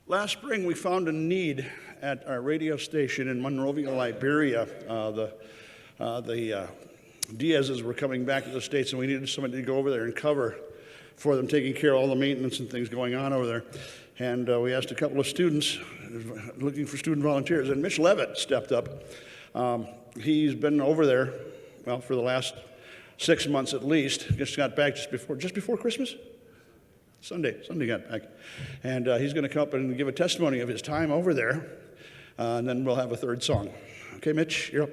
Last spring, we found a need at our radio station in Monrovia, Liberia. The Diaz's were coming back to the States, and we needed somebody to go over there and cover for them, taking care of all the maintenance and things going on over there. And we asked a couple of students, looking for student volunteers, and Mitchel Leavitt stepped up. He's been over there, well, for the last 6 months at least. Just got back just before Christmas? Sunday got back. And he's going to come up and give a testimony of his time over there, and then we'll have a third song. Okay, Mitch, you're up.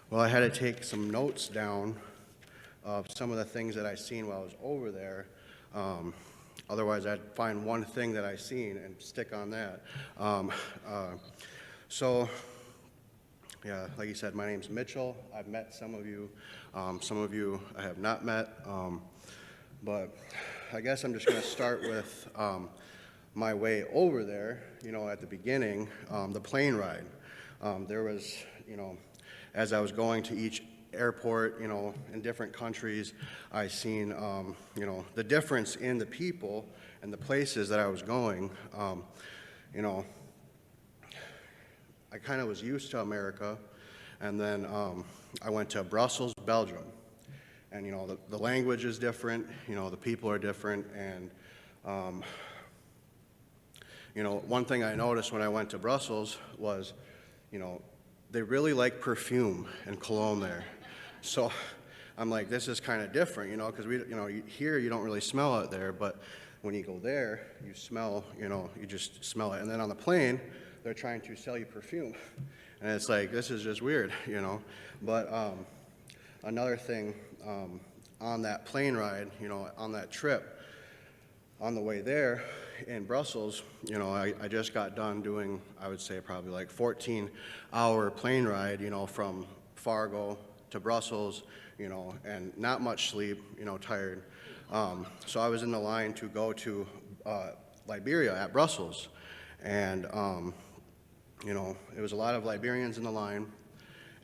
Well, I had to take some notes down of some of the things that I seen while I was over there. Otherwise, I'd find one thing that I seen and stick on that. So, yeah, like you said, my name's Mitchell. I've met some of you. Some of you I have not met. But I guess I'm just going to start with my way over there. At the beginning, the plane ride. There was, as I was going to each airport, in different countries, I seen, the difference in the people and the places that I was going. I kind of was used to America, and then I went to Brussels, Belgium, and the language is different, the people are different, and one thing I noticed when I went to Brussels was, they really like perfume and cologne there. So I'm like, this is kind of different, because here you don't really smell it there, but when you go there, you smell, you just smell it. And then on the plane, they're trying to sell you perfume. And it's like, this is just weird, But another thing, on that plane ride, on that trip, on the way there in Brussels, I just got done doing, I would say probably like 14-hour plane ride, from Fargo to Brussels, and not much sleep, tired. So I was in the line to go to Liberia at Brussels, and it was a lot of Liberians in the line,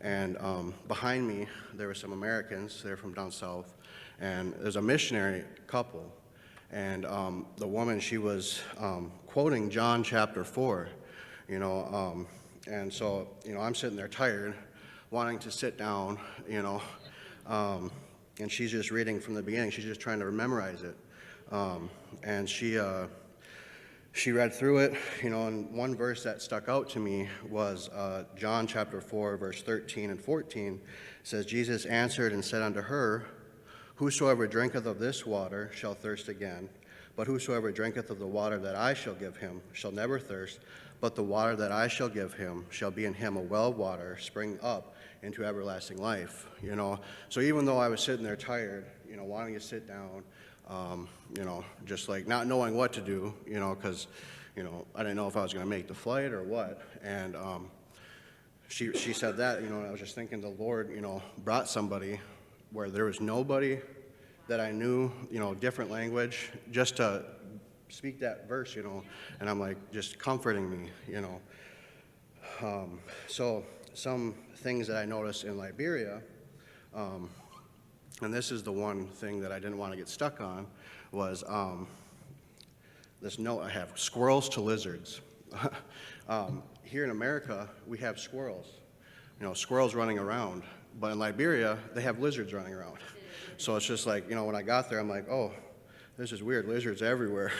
and behind me there were some Americans. They're from down south, and there's a missionary couple, and the woman, she was quoting John chapter 4, and so I'm sitting there tired, wanting to sit down, and she's just reading from the beginning. She's just trying to memorize it, and she read through it, and one verse that stuck out to me was John chapter 4, verse 13 and 14. It says, Jesus answered and said unto her, Whosoever drinketh of this water shall thirst again, but whosoever drinketh of the water that I shall give him shall never thirst, but the water that I shall give him shall be in him a well of water, spring up into everlasting life. So even though I was sitting there tired, wanting to sit down, just like not knowing what to do, because, I didn't know if I was going to make the flight or what. And she said that, and I was just thinking the Lord, brought somebody where there was nobody that I knew, different language, just to speak that verse, and I'm like, just comforting me, So some things that I noticed in Liberia, and this is the one thing that I didn't want to get stuck on, was this note I have, squirrels to lizards. Here in America, we have squirrels, squirrels running around, but in Liberia, they have lizards running around. So it's just like, when I got there, I'm like, oh, this is weird, lizards everywhere,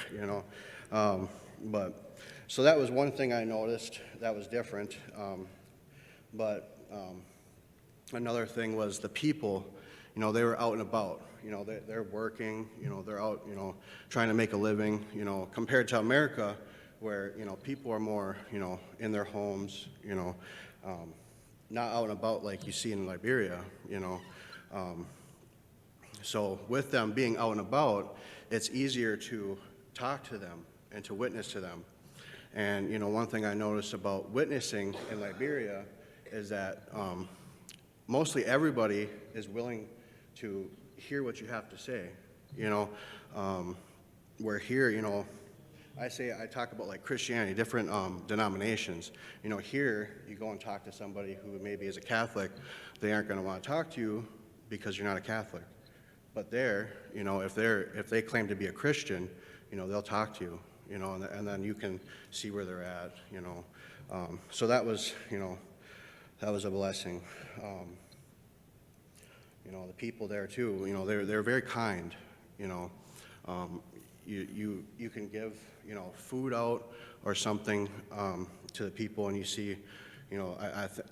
But, so that was one thing I noticed that was different. But another thing was the people, they were out and about, they're working, they're out, trying to make a living, compared to America where, people are more, in their homes, not out and about like you see in Liberia, So with them being out and about, it's easier to talk to them and to witness to them. And, one thing I noticed about witnessing in Liberia is that mostly everybody is willing to hear what you have to say, where here, I talk about like Christianity, different denominations. You know, here you go and talk to somebody who maybe is a Catholic, they aren't going to want to talk to you because you're not a Catholic. But there, you know, if they claim to be a Christian, you know, they'll talk to you, you know, and then you can see where they're at, you know. So that was, you know, that was a blessing. You know, the people there too, you know, they're very kind, you know. You can give, you know, food out or something to the people, and you see, you know,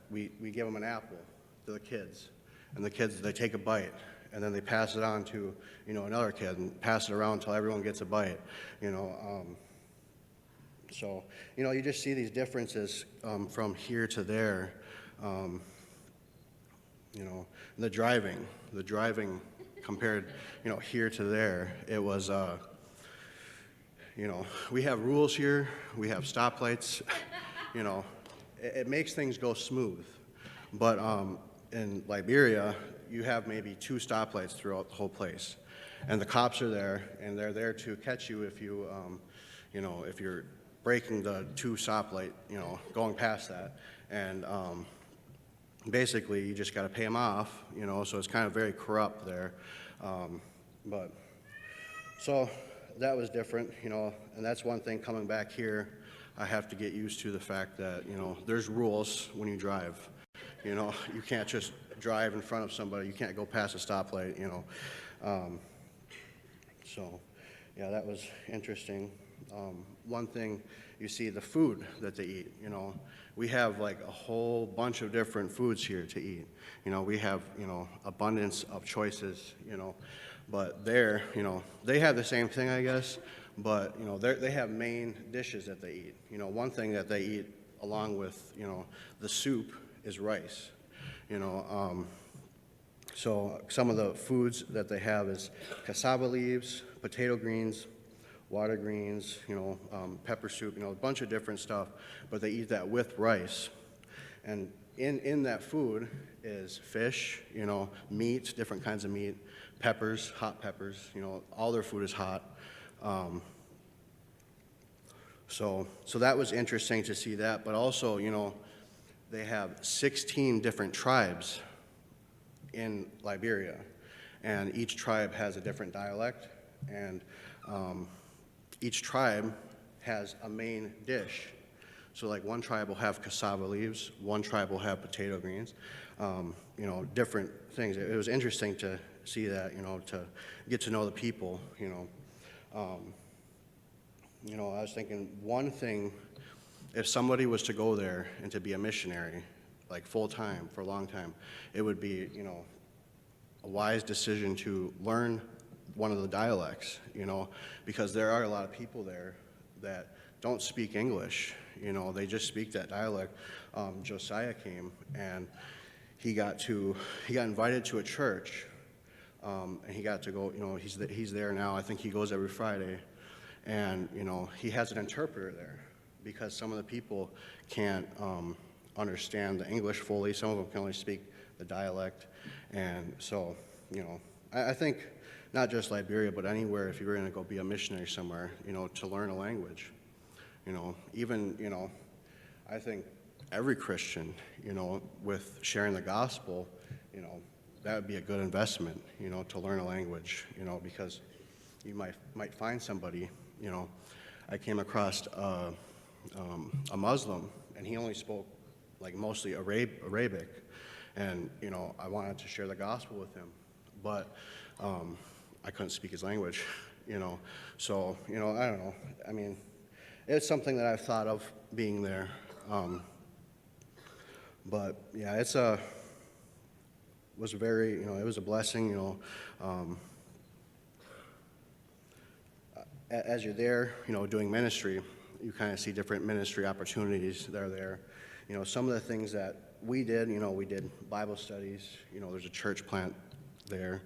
we give them an apple to the kids, and the kids, they take a bite, and then they pass it on to, you know, another kid, and pass it around until everyone gets a bite, you know. So, you know, you just see these differences from here to there. You know, the driving compared, you know, here to there, it was, you know, we have rules here, we have stoplights, you know, it makes things go smooth. But in Liberia, you have maybe 2 stoplights throughout the whole place. And the cops are there, and they're there to catch you if you, you know, if you're breaking the 2 stoplight, you know, going past that. And basically, you just got to pay them off, you know, so it's kind of very corrupt there. But so that was different, you know, and that's one thing coming back here. I have to get used to the fact that, you know, there's rules when you drive. You know, you can't just drive in front of somebody. You can't go past a stoplight, you know. So, yeah, that was interesting. One thing, you see the food that they eat, you know. We have like a whole bunch of different foods here to eat. You know, we have, you know, abundance of choices, you know. But there, you know, they have the same thing, I guess, but, you know, they have main dishes that they eat. You know, one thing that they eat along with, you know, the soup is rice, you know. So some of the foods that they have is cassava leaves, potato greens, water greens, you know, pepper soup, you know, a bunch of different stuff, but they eat that with rice. And in that food is fish, you know, meat, different kinds of meat, peppers, hot peppers, you know, all their food is hot. So that was interesting to see that, but also, you know, they have 16 different tribes in Liberia, and each tribe has a different dialect, and each tribe has a main dish. So like one tribe will have cassava leaves, one tribe will have potato greens, you know, different things. It was interesting to see that, you know, to get to know the people, you know. You know, I was thinking one thing, if somebody was to go there and to be a missionary, like full-time for a long time, it would be, you know, a wise decision to learn one of the dialects, you know, because there are a lot of people there that don't speak English, you know, they just speak that dialect. Josiah came, and he got invited to a church, and he got to go, you know, he's there now. I think he goes every Friday, and, you know, he has an interpreter there because some of the people can't understand the English fully. Some of them can only speak the dialect, and so, you know, I think not just Liberia, but anywhere, if you're going to go be a missionary somewhere, you know, to learn a language, you know, even, you know, I think every Christian, you know, with sharing the gospel, you know, that would be a good investment, you know, to learn a language, you know, because you might find somebody, you know. I came across a Muslim, and he only spoke like mostly Arabic, and, you know, I wanted to share the gospel with him, but I couldn't speak his language, you know. So, you know, I don't know. I mean, it's something that I've thought of being there. But yeah, was very, you know, it was a blessing, you know. As you're there, you know, doing ministry, you kind of see different ministry opportunities that are there. You know, some of the things that we did, you know, we did Bible studies. You know, there's a church plant there,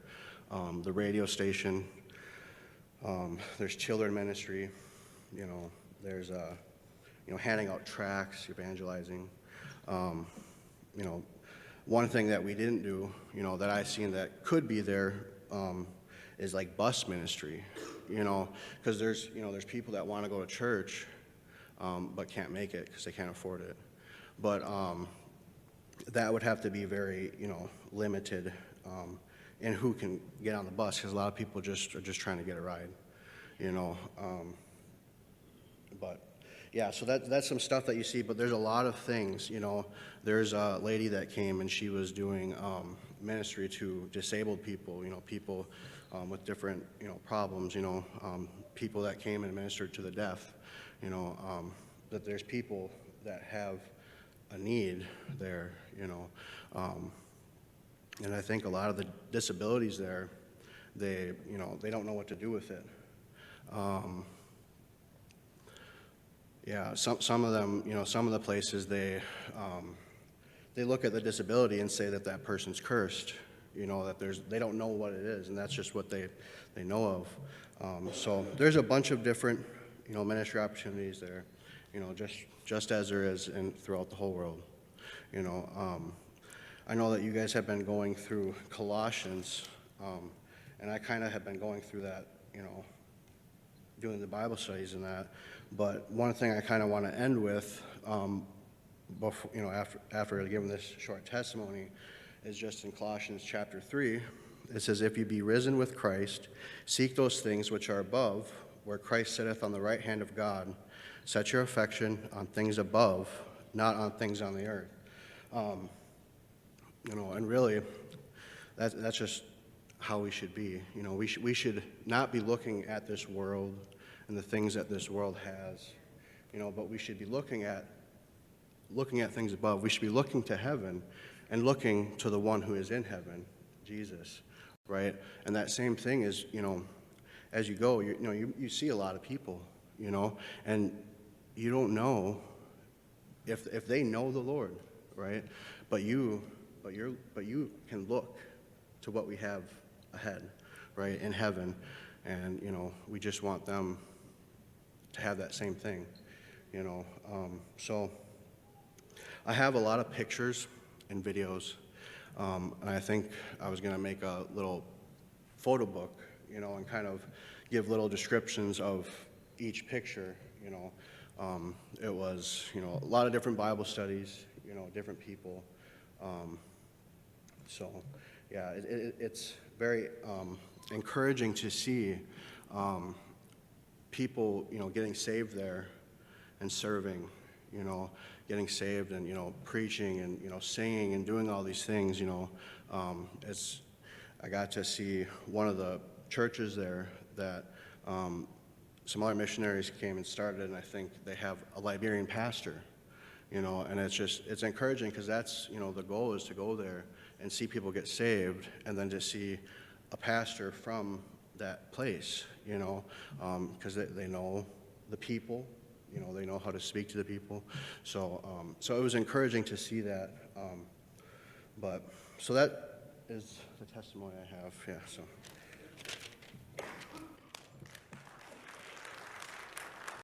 the radio station. There's children ministry. You know, there's you know, handing out tracts, evangelizing. You know, one thing that we didn't do, you know, that I seen that could be there, is like bus ministry, because there's people that want to go to church, but can't make it because they can't afford it. But that would have to be very, limited in who can get on the bus, because a lot of people are just trying to get a ride, But yeah, so that's some stuff that you see, but there's a lot of things, There's a lady that came and she was doing ministry to disabled people, people with different, problems, people that came and ministered to the deaf, that there's people that have a need there, and I think a lot of the disabilities there, they don't know what to do with it. Yeah, some of them, some of the places they look at the disability and say that person's cursed, that they don't know what it is, and that's just what they know of. So there's a bunch of different, ministry opportunities there, just as there is throughout the whole world. I know that you guys have been going through Colossians, and I kind of have been going through that, doing the Bible studies and that. But one thing I kind of want to end with, before, after giving this short testimony, is just in Colossians chapter 3. It says, "If you be risen with Christ, seek those things which are above, where Christ sitteth on the right hand of God. Set your affection on things above, not on things on the earth." And really, that's just how we should be. We should not be looking at this world and the things that this world has, but we should be looking at things above. We should be looking to heaven and looking to the one who is in heaven, Jesus, right? And that same thing is, as you go, you see a lot of people, and you don't know if they know the Lord, right? But you can look to what we have ahead, right, in heaven, and we just want them to have that same thing, So I have a lot of pictures and videos, and I think I was going to make a little photo book, and kind of give little descriptions of each picture, It was, a lot of different Bible studies, different people. So, yeah, it's very encouraging to see people, getting saved there and serving, getting saved and, preaching and, singing and doing all these things, I got to see one of the churches there that some other missionaries came and started, and I think they have a Liberian pastor, and it's encouraging, because that's, the goal is to go there and see people get saved, and then to see a pastor from that place, because they know the people, they know how to speak to the people. So it was encouraging to see that. So that is the testimony I have. Yeah. So.